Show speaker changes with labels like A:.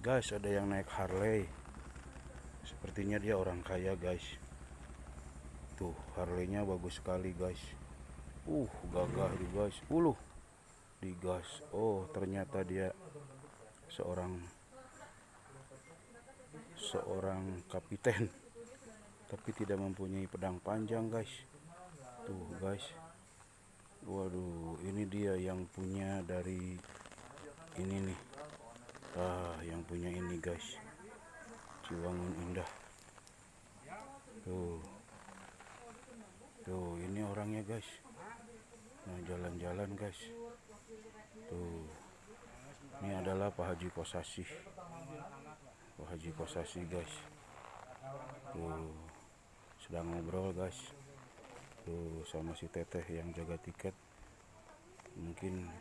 A: Guys, ada yang naik Harley. Sepertinya dia orang kaya, guys. Tuh, Harley-nya bagus sekali, guys. Gagah di guys. Digas. Oh, ternyata dia seorang kapiten, tapi tidak mempunyai pedang panjang, guys. Tuh, guys. Waduh, ini dia yang punya dari ini nih. Yang punya ini, guys. Ciwangun Indah. Tuh. Tuh, ini orangnya, guys. Nah, jalan-jalan, guys. Tuh. Ini adalah Pak Haji Kosasih. Pak Haji Kosasih, guys. Tuh. Sedang ngobrol, guys. Tuh, sama si teteh yang jaga tiket. Mungkin